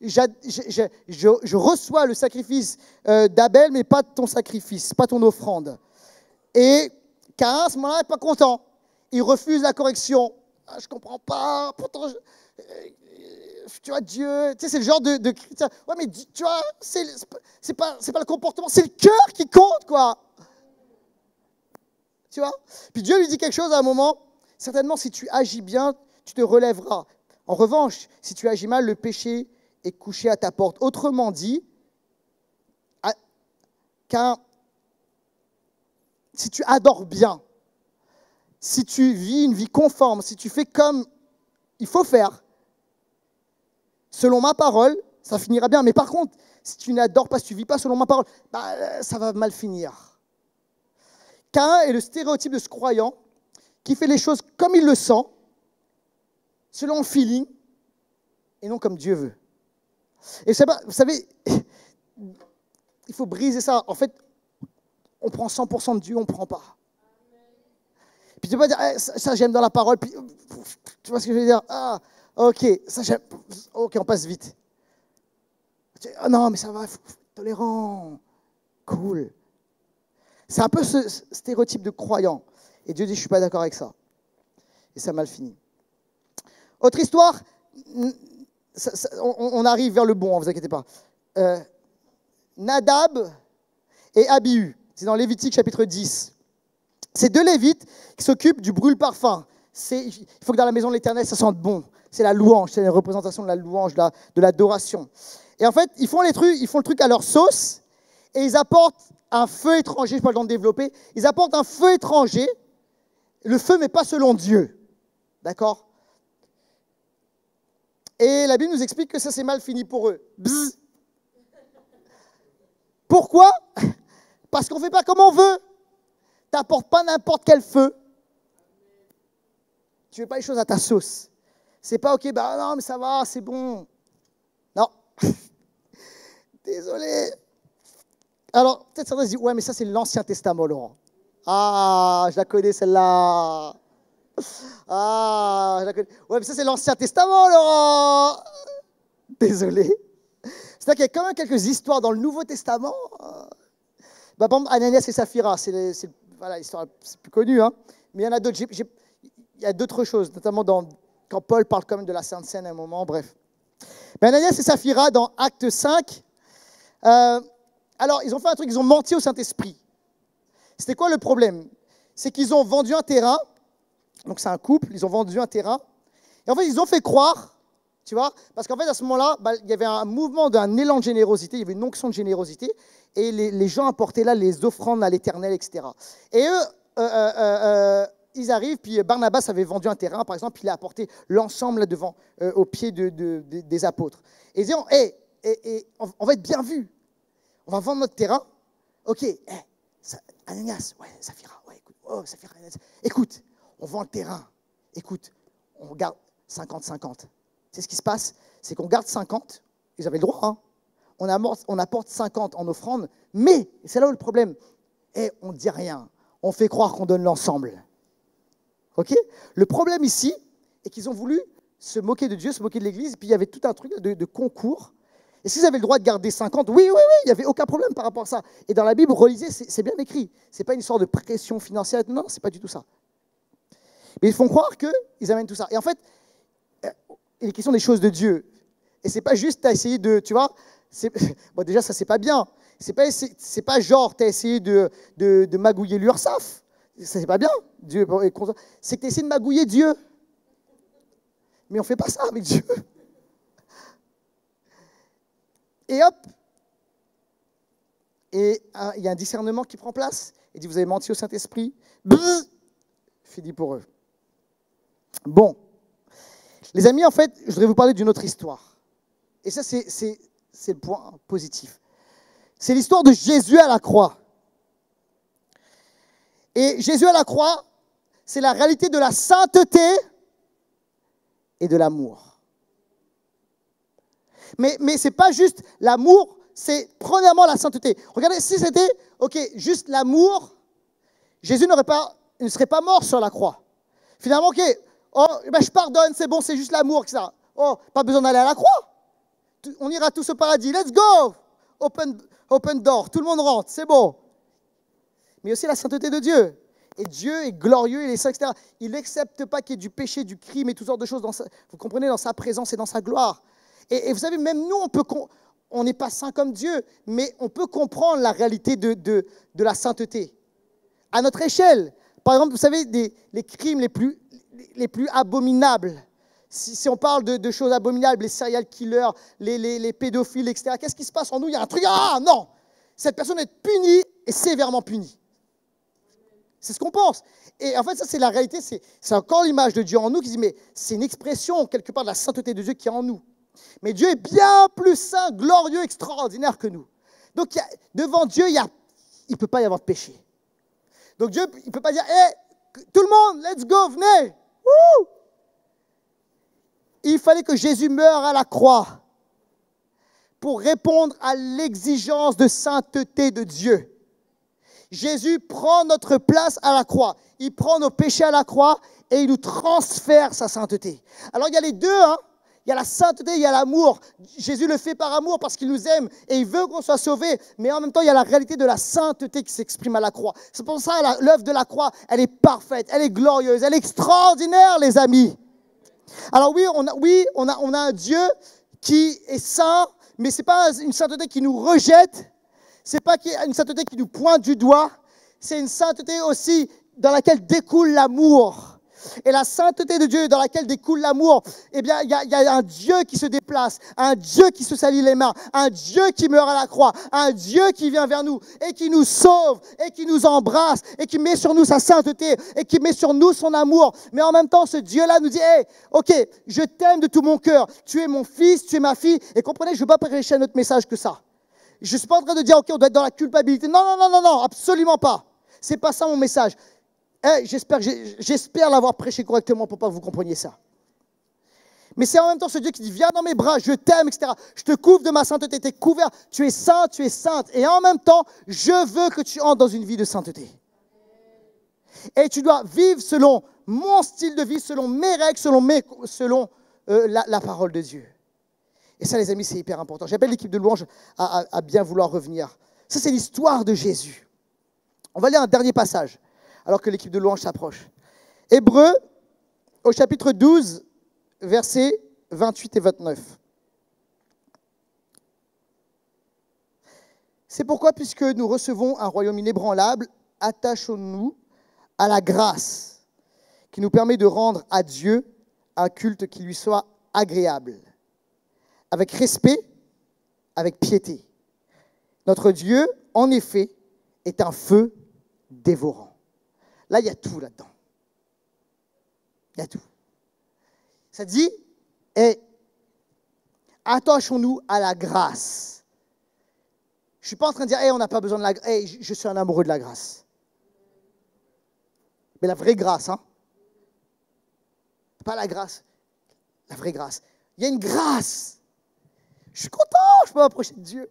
Je reçois le sacrifice d'Abel, mais pas ton sacrifice, pas ton offrande. Et Caïn, à ce moment-là, n'est pas content. Il refuse la correction. Ah, je ne comprends pas. Pourtant, tu vois, Dieu, tu sais, c'est le genre de chrétien. Ouais, mais tu vois, c'est pas le comportement, c'est le cœur qui compte, quoi. Tu vois? Puis Dieu lui dit quelque chose à un moment. Certainement, si tu agis bien, tu te relèveras. En revanche, si tu agis mal, le péché est couché à ta porte. Autrement dit, si tu adores bien, si tu vis une vie conforme, si tu fais comme il faut faire, selon ma parole, ça finira bien. Mais par contre, si tu n'adores pas, si tu ne vis pas selon ma parole, ça va mal finir. Caïn est le stéréotype de ce croyant qui fait les choses comme il le sent, selon le feeling, et non comme Dieu veut. Et vous savez, il faut briser ça. En fait, on prend 100% de Dieu, on ne prend pas. Puis tu peux pas dire, ça j'aime dans la parole, puis tu vois ce que je veux dire? Ah, ok, ça j'aime, ok, on passe vite. Ah non, mais ça va, tolérant, cool. C'est un peu ce stéréotype de croyant. Et Dieu dit, je ne suis pas d'accord avec ça. Et ça a mal fini. Autre histoire, on arrive vers le bon, ne vous inquiétez pas. Nadab et Abihu, c'est dans Lévitique chapitre 10. C'est deux Lévites qui s'occupent du brûle-parfum. Il faut que dans la maison de l'Éternel, ça sente bon. C'est la louange, c'est la représentation de la louange, de l'adoration. Et en fait, ils font le truc à leur sauce et ils apportent un feu étranger, je n'ai pas le temps de développer, ils apportent un feu étranger, le feu mais pas selon Dieu. D'accord? Et la Bible nous explique que ça c'est mal fini pour eux. Bzz. Pourquoi? Parce qu'on ne fait pas comme on veut. Tu n'apportes pas n'importe quel feu. Tu ne fais pas les choses à ta sauce. C'est pas ok, bah non mais ça va, c'est bon. Non. Désolé. Alors, peut-être certains se disent, ouais, mais ça, c'est l'Ancien Testament, Laurent. Ah, je la connais, celle-là. Ah, je la connais. Ouais, mais ça, c'est l'Ancien Testament, Laurent. Désolé. C'est-à-dire qu'il y a quand même quelques histoires dans le Nouveau Testament. Par exemple, Ananias et Saphira, voilà, l'histoire, c'est plus connu, hein. Mais il y en a d'autres. Il y a d'autres choses, notamment quand Paul parle quand même de la Sainte Seine à un moment, bref. Mais Ananias et Saphira, dans Acte 5, alors, ils ont fait un truc, ils ont menti au Saint-Esprit. C'était quoi le problème? C'est qu'ils ont vendu un terrain, donc c'est un couple, ils ont vendu un terrain, et en fait, ils ont fait croire, tu vois, parce qu'en fait, à ce moment-là, il y avait un mouvement d'un élan de générosité, il y avait une onction de générosité, et les gens apportaient là les offrandes à l'Éternel, etc. Et eux, ils arrivent, puis Barnabas avait vendu un terrain, par exemple, il a apporté l'ensemble là devant, au pied des apôtres. Et ils disaient, on va être bien vus. On va vendre notre terrain. Ok, Ananias, ouais, Saphira, ouais, écoute, oh, Saphira, Ananias. Écoute, on vend le terrain. Écoute, on garde 50-50. Tu sais ce qui se passe? C'est qu'on garde 50, ils avaient le droit, hein. On apporte 50 en offrande, mais, et c'est là où le problème, on ne dit rien. On fait croire qu'on donne l'ensemble. Ok? Le problème ici est qu'ils ont voulu se moquer de Dieu, se moquer de l'Église, et puis il y avait tout un truc de concours. Et s'ils avaient le droit de garder 50, oui, il n'y avait aucun problème par rapport à ça. Et dans la Bible, relisez, c'est bien écrit. Ce n'est pas une histoire de pression financière. Non, ce n'est pas du tout ça. Mais ils font croire qu'ils amènent tout ça. Et en fait, il est question des choses de Dieu. Et ce n'est pas juste, tu as essayé de, tu vois, bon, déjà, ça, c'est pas bien. C'est pas genre, tu as essayé de magouiller l'URSSAF. Ça, c'est pas bien. Dieu, c'est que tu as essayé de magouiller Dieu. Mais on ne fait pas ça avec Dieu. Et hop, et il y a un discernement qui prend place. Il dit, vous avez menti au Saint-Esprit. Bzzz, fini pour eux. Bon. Les amis, en fait, je voudrais vous parler d'une autre histoire. Et ça, c'est le point positif. C'est l'histoire de Jésus à la croix. Et Jésus à la croix, c'est la réalité de la sainteté et de l'amour. Mais ce n'est pas juste l'amour, c'est premièrement la sainteté. Regardez, si c'était, ok, juste l'amour, Jésus ne serait pas mort sur la croix. Finalement, ok, oh, ben je pardonne, c'est bon, c'est juste l'amour, etc. Oh, pas besoin d'aller à la croix. On ira tous au paradis, let's go. Open door, tout le monde rentre, c'est bon. Mais aussi la sainteté de Dieu. Et Dieu est glorieux, il est saint, etc. Il n'accepte pas qu'il y ait du péché, du crime et toutes sortes de choses, vous comprenez, dans sa présence et dans sa gloire. Et vous savez, même nous, on n'est pas saint comme Dieu, mais on peut comprendre la réalité de la sainteté. À notre échelle, par exemple, vous savez, les crimes les plus abominables, si on parle de choses abominables, les serial killers, les pédophiles, etc., qu'est-ce qui se passe en nous? Il y a un truc, ah non, cette personne est punie et sévèrement punie. C'est ce qu'on pense. Et en fait, ça, c'est la réalité, c'est encore l'image de Dieu en nous qui dit, mais c'est une expression, quelque part, de la sainteté de Dieu qui est en nous. Mais Dieu est bien plus saint, glorieux, extraordinaire que nous. Donc, devant Dieu, il ne peut pas y avoir de péché. Donc, Dieu, il ne peut pas dire, hey, tout le monde, let's go, venez. Woo! Il fallait que Jésus meure à la croix pour répondre à l'exigence de sainteté de Dieu. Jésus prend notre place à la croix. Il prend nos péchés à la croix et il nous transfère sa sainteté. Alors, il y a les deux, hein. Il y a la sainteté, il y a l'amour. Jésus le fait par amour parce qu'il nous aime et il veut qu'on soit sauvés. Mais en même temps, il y a la réalité de la sainteté qui s'exprime à la croix. C'est pour ça que l'œuvre de la croix, elle est parfaite, elle est glorieuse, elle est extraordinaire, les amis. Alors oui, on a un Dieu qui est saint, mais ce n'est pas une sainteté qui nous rejette. Ce n'est pas une sainteté qui nous pointe du doigt. C'est une sainteté aussi dans laquelle découle l'amour. Et la sainteté de Dieu dans laquelle découle l'amour, eh bien, il y a un Dieu qui se déplace, un Dieu qui se salit les mains, un Dieu qui meurt à la croix, un Dieu qui vient vers nous et qui nous sauve et qui nous embrasse et qui met sur nous sa sainteté et qui met sur nous son amour. Mais en même temps, ce Dieu-là nous dit, hey, ok, je t'aime de tout mon cœur, tu es mon fils, tu es ma fille. Et comprenez, je ne veux pas prêcher un autre message que ça. Je ne suis pas en train de dire, ok, on doit être dans la culpabilité. Non, absolument pas. Ce n'est pas ça mon message. Hey, j'espère l'avoir prêché correctement pour pas que vous compreniez ça. Mais c'est en même temps ce Dieu qui dit, viens dans mes bras, je t'aime, etc. Je te couvre de ma sainteté, tu es couvert, tu es saint, tu es sainte. Et en même temps, je veux que tu entres dans une vie de sainteté. Et tu dois vivre selon mon style de vie, selon mes règles, selon la parole de Dieu. Et ça, les amis, c'est hyper important. J'appelle l'équipe de louange à bien vouloir revenir. Ça, c'est l'histoire de Jésus. On va lire un dernier passage, alors que l'équipe de louange s'approche. Hébreux, au chapitre 12, versets 28 et 29. C'est pourquoi, puisque nous recevons un royaume inébranlable, attachons-nous à la grâce qui nous permet de rendre à Dieu un culte qui lui soit agréable, avec respect, avec piété. Notre Dieu, en effet, est un feu dévorant. Là, il y a tout là-dedans. Il y a tout. Ça dit, attachons-nous à la grâce. Je ne suis pas en train de dire, on n'a pas besoin de la grâce. Je suis un amoureux de la grâce. Mais la vraie grâce, hein. Pas la grâce, la vraie grâce. Il y a une grâce. Je suis content, je peux m'approcher de Dieu.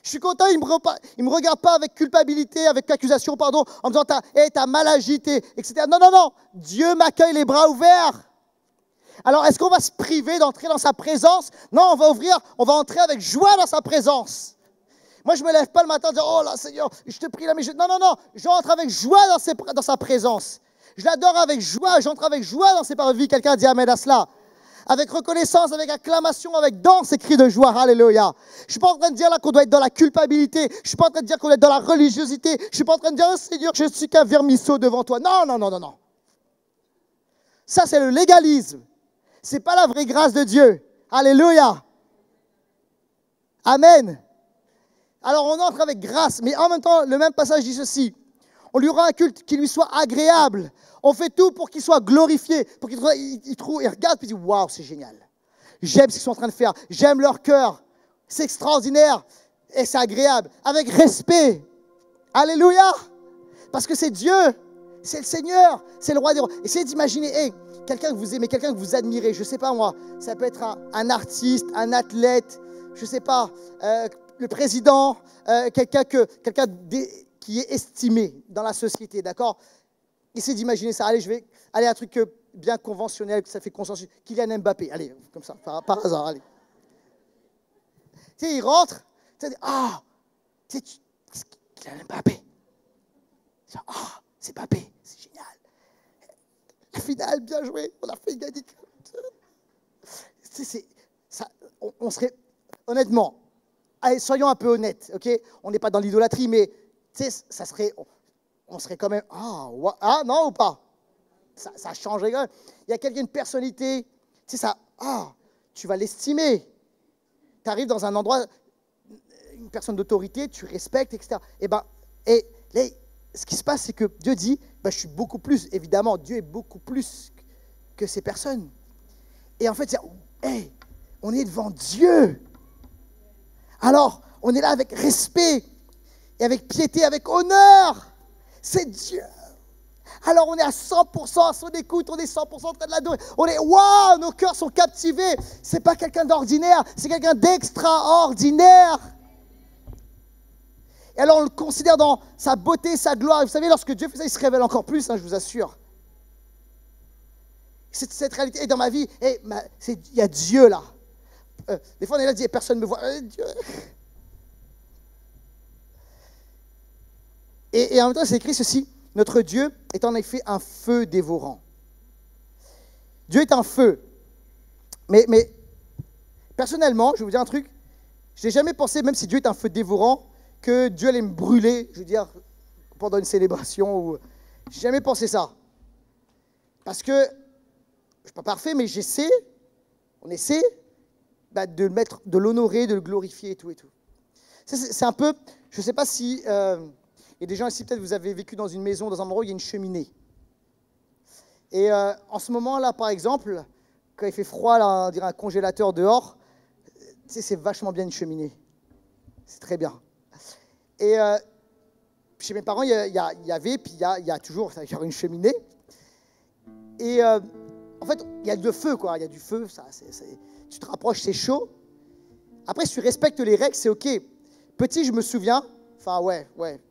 Je suis content, il ne me regarde pas avec culpabilité, avec accusation, pardon, en me disant, t'as mal agi, etc. Non. Dieu m'accueille les bras ouverts. Alors, est-ce qu'on va se priver d'entrer dans sa présence? Non, on va entrer avec joie dans sa présence. Moi, je ne me lève pas le matin en disant, oh là, Seigneur, je te prie là, mais non. J'entre avec joie dans sa présence. Je l'adore avec joie, j'entre avec joie dans ses paroles. Quelqu'un dit amen à cela. Avec reconnaissance, avec acclamation, avec danse et cri de joie. Alléluia. Je ne suis pas en train de dire là qu'on doit être dans la culpabilité. Je ne suis pas en train de dire qu'on doit être dans la religiosité. Je ne suis pas en train de dire, oh Seigneur, je suis qu'un vermisseau devant toi. Non. Ça, c'est le légalisme. Ce n'est pas la vraie grâce de Dieu. Alléluia. Amen. Alors, on entre avec grâce, mais en même temps, le même passage dit ceci. On lui rend un culte qui lui soit agréable. On fait tout pour qu'il soit glorifié, pour qu'il regarde et il dit, waouh, c'est génial. J'aime ce qu'ils sont en train de faire. J'aime leur cœur. C'est extraordinaire et c'est agréable. Avec respect. Alléluia. Parce que c'est Dieu. C'est le Seigneur. C'est le roi des rois. Essayez d'imaginer, quelqu'un que vous aimez, quelqu'un que vous admirez. Je ne sais pas moi. Ça peut être un artiste, un athlète. Je ne sais pas. Le président. Quelqu'un qui est estimé dans la société. D'accord? Essayez d'imaginer ça. Allez, je vais aller à un truc bien conventionnel, que ça fait consensus. Kylian Mbappé. Allez, comme ça, par hasard. Allez. Tu sais, il rentre. Tu sais, Kylian Mbappé. C'est Mbappé. C'est génial. La finale, bien joué. On a fait une gagner. Tu sais, on serait, honnêtement, allez, soyons un peu honnêtes, ok? On n'est pas dans l'idolâtrie, mais tu sais, ça serait, on serait quand même, ah, non ou pas? Ça changerait quand même. Il y a quelqu'un, une personnalité, tu sais, tu vas l'estimer. Tu arrives dans un endroit, une personne d'autorité, tu respectes, etc. Et là, ce qui se passe, c'est que Dieu dit, je suis beaucoup plus, évidemment, Dieu est beaucoup plus que ces personnes. Et en fait, on est devant Dieu. Alors, on est là avec respect, et avec piété, avec honneur. C'est Dieu. Alors, on est à 100% à son écoute, on est 100% en train de l'adorer. On est, waouh, nos cœurs sont captivés. C'est pas quelqu'un d'ordinaire, c'est quelqu'un d'extraordinaire. Et alors, on le considère dans sa beauté, sa gloire. Et vous savez, lorsque Dieu fait ça, il se révèle encore plus, je vous assure. Cette réalité est dans ma vie. Il y a Dieu là. Des fois, on est là, dit, personne ne me voit. Dieu. Et en même temps, c'est écrit ceci. Notre Dieu est en effet un feu dévorant. Dieu est un feu. Mais personnellement, je vais vous dire un truc. Je n'ai jamais pensé, même si Dieu est un feu dévorant, que Dieu allait me brûler, je veux dire, pendant une célébration. Je n'ai jamais pensé ça. Parce que, je ne suis pas parfait, mais on essaie de le mettre, de l'honorer, de le glorifier et tout et tout. C'est un peu, je ne sais pas si, il y a des gens ici, peut-être vous avez vécu dans une maison, dans un endroit où il y a une cheminée. Et en ce moment-là, par exemple, quand il fait froid, là, on dirait un congélateur dehors, c'est vachement bien une cheminée. C'est très bien. Et chez mes parents, il y avait, puis il y a toujours une cheminée. Et en fait, il y a du feu, quoi. Il y a du feu, tu te rapproches, c'est chaud. Après, si tu respectes les règles, c'est OK. Petit, je me souviens,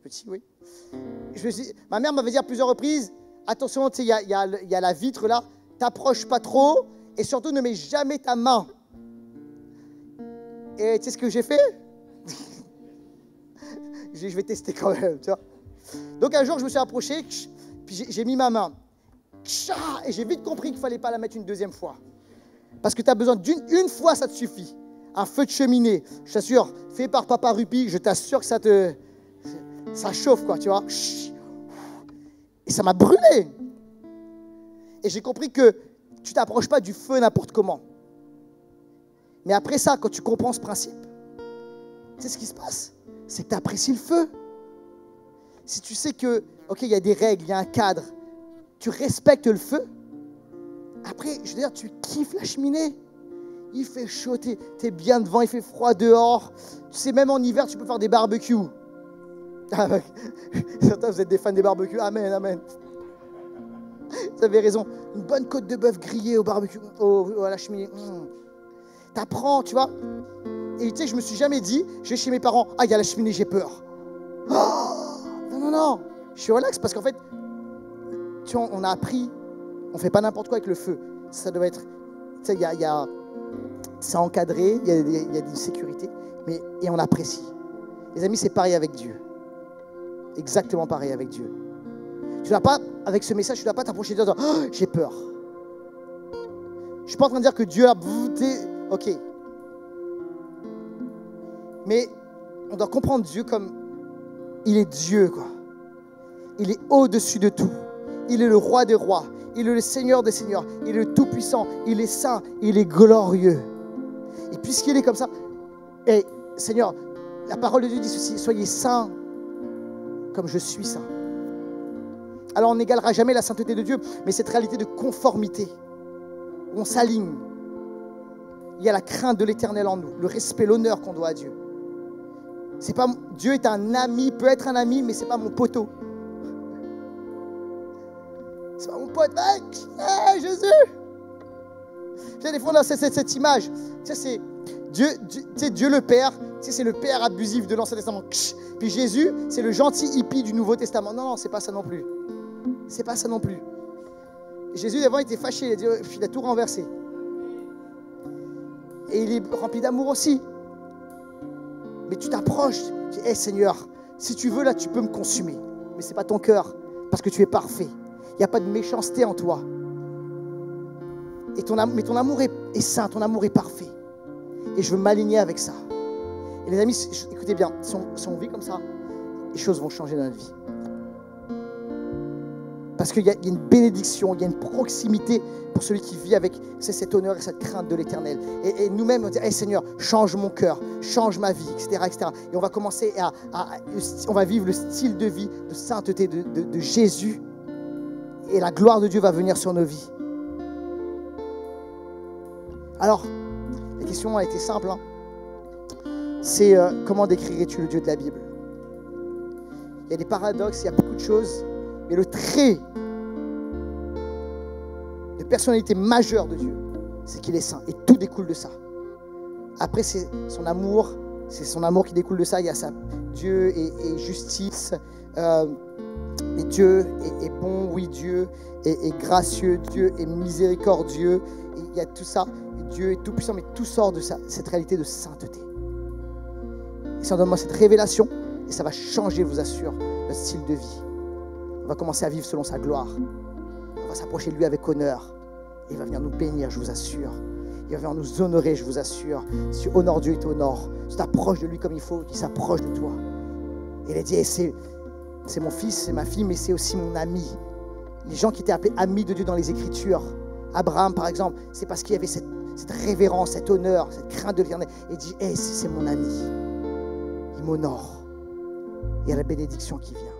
petit, oui. Ma mère m'avait dit à plusieurs reprises, attention, il y a la vitre là, t'approches pas trop, et surtout ne mets jamais ta main. Et tu sais ce que j'ai fait? Je vais tester quand même, tu vois. Donc un jour, je me suis approché, puis j'ai mis ma main. Et j'ai vite compris qu'il ne fallait pas la mettre une deuxième fois. Parce que tu as besoin d'une fois, ça te suffit. Un feu de cheminée, je t'assure, fait par Papa Rupi, je t'assure que ça chauffe, quoi, tu vois. Et ça m'a brûlé. Et j'ai compris que tu ne t'approches pas du feu n'importe comment. Mais après ça, quand tu comprends ce principe, tu sais ce qui se passe? C'est que tu apprécies le feu. Si tu sais que, OK, il y a des règles, il y a un cadre, tu respectes le feu, après, je veux dire, tu kiffes la cheminée. Il fait chaud, t'es bien devant, il fait froid dehors. Tu sais, même en hiver, tu peux faire des barbecues. Certains, vous êtes des fans des barbecues. Amen, amen. Vous avez raison. Une bonne côte de bœuf grillée au barbecue, à la cheminée. T'apprends, tu vois. Et tu sais, je me suis jamais dit, je vais chez mes parents, il y a la cheminée, j'ai peur. Non. Je suis relax parce qu'en fait, tu vois, on a appris, on ne fait pas n'importe quoi avec le feu. Ça doit être, tu sais, c'est encadré, il y a des sécurités, et on apprécie. Les amis, c'est pareil avec Dieu. Exactement pareil avec Dieu. Tu n'as pas, avec ce message, tu ne dois pas t'approcher de Dieu en disant, j'ai peur. Je ne suis pas en train de dire que Dieu a... OK. Mais on doit comprendre Dieu comme il est Dieu, quoi. Il est au-dessus de tout. Il est le roi des rois. Il est le Seigneur des seigneurs. Il est le Tout-Puissant. Il est saint. Il est glorieux. Et puisqu'il est comme ça, Seigneur, la parole de Dieu dit ceci, soyez saints comme je suis saint. Alors on n'égalera jamais la sainteté de Dieu, mais cette réalité de conformité, où on s'aligne. Il y a la crainte de l'Éternel en nous, le respect, l'honneur qu'on doit à Dieu. C'est pas, Dieu est un ami, peut être un ami, mais c'est pas mon poteau. C'est pas mon pote, mec. Hey, Jésus. J'ai des fois dans cette image. Tu sais, c'est Dieu le Père. Tu sais, c'est le Père abusif de l'Ancien Testament. Puis Jésus, c'est le gentil hippie du Nouveau Testament. Non, c'est pas ça non plus. C'est pas ça non plus. Jésus, devant, il était fâché. Il a tout renversé. Et il est rempli d'amour aussi. Mais tu t'approches. Tu dis, Seigneur, si tu veux, là, tu peux me consumer. Mais ce n'est pas ton cœur, parce que tu es parfait. Il n'y a pas de méchanceté en toi. mais ton amour est saint, ton amour est parfait. Et je veux m'aligner avec ça. Et les amis, écoutez bien, si on vit comme ça, les choses vont changer dans notre vie. Parce qu'il y a une bénédiction, il y a une proximité pour celui qui vit avec cet honneur et cette crainte de l'Éternel. Et nous-mêmes, on dit, hey, Seigneur, change mon cœur, change ma vie, etc., etc. Et on va commencer on va vivre le style de vie de sainteté de Jésus. Et la gloire de Dieu va venir sur nos vies. Alors, la question a été simple. Hein. C'est comment décrirais-tu le Dieu de la Bible? Il y a des paradoxes, il y a beaucoup de choses. Mais le trait de personnalité majeure de Dieu, c'est qu'il est saint. Et tout découle de ça. Après, c'est son amour qui découle de ça. Il y a ça. Dieu est justice. Et Dieu est bon. Oui, Dieu est gracieux. Dieu est miséricordieux. Et il y a tout ça. Et Dieu est tout puissant. Mais tout sort de ça, cette réalité de sainteté. Et ça donne-moi cette révélation. Et ça va changer, je vous assure, notre style de vie. On va commencer à vivre selon sa gloire. On va s'approcher de lui avec honneur. Et il va venir nous bénir, je vous assure. Il va venir nous honorer, je vous assure. Si tu honores Dieu, il t'honore. Si tu t'approches de lui comme il faut, il s'approche de toi. Et il a dit, hey, c'est mon fils, c'est ma fille, mais c'est aussi mon ami. Les gens qui étaient appelés amis de Dieu dans les Écritures, Abraham par exemple, c'est parce qu'il y avait cette révérence, cet honneur, cette crainte de l'Éternel. Et il dit, hey, c'est mon ami. Il m'honore. Il y a la bénédiction qui vient.